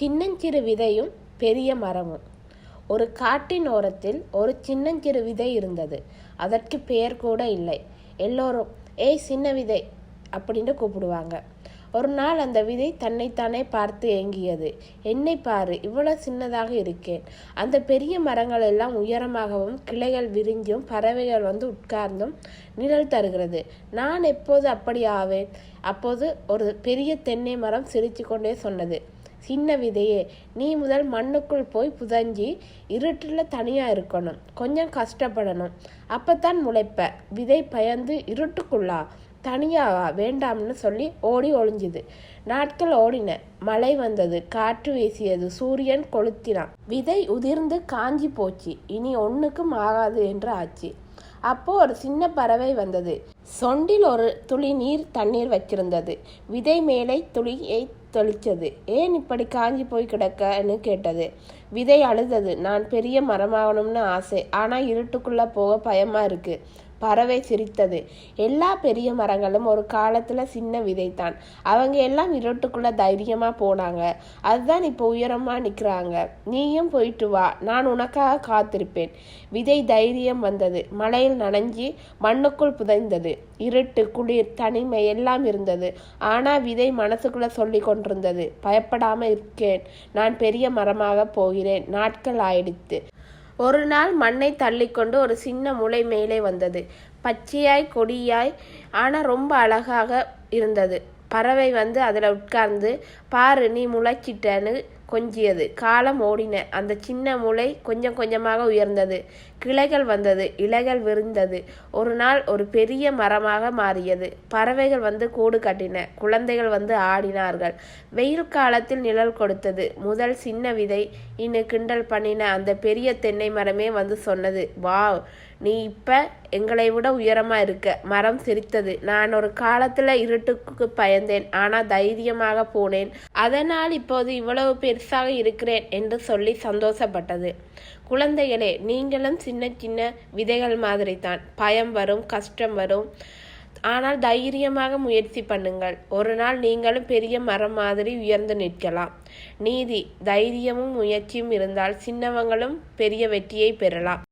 சின்னஞ்சிறு விதையும் பெரிய மரமும். ஒரு காட்டின் ஓரத்தில் ஒரு சின்னஞ்சிறு விதை இருந்தது. அதற்கு பெயர் கூட இல்லை. எல்லோரும் ஏய் சின்ன விதை அப்படின்னு கூப்பிடுவாங்க. ஒரு நாள் அந்த விதை தன்னைத்தானே பார்த்து ஏங்கியது. என்னை பாரு, இவ்வளவு சின்னதாக இருக்கேன். அந்த பெரிய மரங்கள் எல்லாம் உயரமாகவும் கிளைகள் விரிஞ்சும் பறவைகள் வந்து உட்கார்ந்தும் நிழல் தருகிறது. நான் எப்போது அப்படி ஆவேன்? அப்போது ஒரு பெரிய தென்னை மரம் சிரித்து கொண்டே சொன்னது, சின்ன விதையே, நீ முதல் மண்ணுக்குள் போய் புதஞ்சி இருட்டில் தனியாக இருக்கணும், கொஞ்சம் கஷ்டப்படணும், அப்பத்தான் முளைப்ப. விதை பயந்து இருட்டுக்குள்ளா தனியாவா வேண்டாம்னு சொல்லி ஓடி ஒளிஞ்சுது. நாட்கள் ஓடின. மழை வந்தது, காற்று வீசியது, சூரியன் கொளுத்தினான். விதை உதிர்ந்து காஞ்சி போச்சு. இனி ஒன்றுக்கும் ஆகாது என்று ஆச்சு. அப்போ ஒரு சின்ன பறவை வந்தது. சொண்டில் ஒரு துளி தண்ணீர் வச்சிருந்தது. விதை மேலே துளியை தெளிச்சது. ஏன் இப்படி காஞ்சி போய் கிடக்கன்னு கேட்டது. விதை அழுதது. நான் பெரிய மரமாகணும்னு ஆசை, ஆனால் இருட்டுக்குள்ளே போக பயமாக இருக்கு. பறவை சிரித்தது. எல்லா பெரிய மரங்களும் ஒரு காலத்தில் சின்ன விதைத்தான். அவங்க எல்லாம் இருட்டுக்குள்ளே தைரியமாக போனாங்க. அதுதான் இப்போ உயரமாக நிற்கிறாங்க. நீயும் போயிட்டு வா, நான் உனக்காக காத்திருப்பேன். விதை தைரியம் வந்தது. மழையில் நனைஞ்சி மண்ணுக்குள் புதைந்தது. இருட்டு, குளிர், தனிமை எல்லாம் இருந்தது. ஆனால் விதை மனசுக்குள்ளே சொல்லி கொண்டிருந்தது, பயப்படாமல் இருக்கேன், நான் பெரிய மரமாக போகிறேன். நாட்கள் ஆயிடுத்து. ஒரு நாள் மண்ணை தள்ளிக்கொண்டு ஒரு சின்ன முளை மேலே வந்தது. பச்சையாய் கொடியாய், ஆனால் ரொம்ப அழகாக இருந்தது. பறவை வந்து அதில் உட்கார்ந்து, பாரு நீ முளைச்சிட்டன்னு கொஞ்சியது. காலம் ஓடின. அந்த சின்ன முளை கொஞ்சம் கொஞ்சமாக உயர்ந்தது. கிளைகள் வந்தது, இலைகள் விரிந்தது. ஒரு நாள் ஒரு பெரிய மரமாக மாறியது. பறவைகள் வந்து கூடு கட்டின. குழந்தைகள் வந்து ஆடினார்கள். வெயில் காலத்தில் நிழல் கொடுத்தது. முதல் சின்ன விதை இன்னும் கிண்டல் பண்ணின அந்த பெரிய தென்னை மரமே வந்து சொன்னது, வாவ், நீ இப்ப எங்களை விட உயரமா இருக்க. மரம் சிரித்தது. நான் ஒரு காலத்துல இருட்டுக்கு பயந்தேன், ஆனா தைரியமாக போனேன். அதனால் இப்போது இவ்வளவு பெருசாக இருக்கிறேன் என்று சொல்லி சந்தோஷப்பட்டது. குழந்தைகளே, நீங்களும் சின்ன சின்ன விதைகள் மாதிரி தான். பயம் வரும், கஷ்டம் வரும், ஆனால் தைரியமாக முயற்சி பண்ணுங்கள். ஒரு நாள் நீங்களும் பெரிய மரம் மாதிரி உயர்ந்து நிற்கலாம். நீதி, தைரியமும் முயற்சியும் இருந்தால் சின்னவங்களும் பெரிய வெற்றியை பெறலாம்.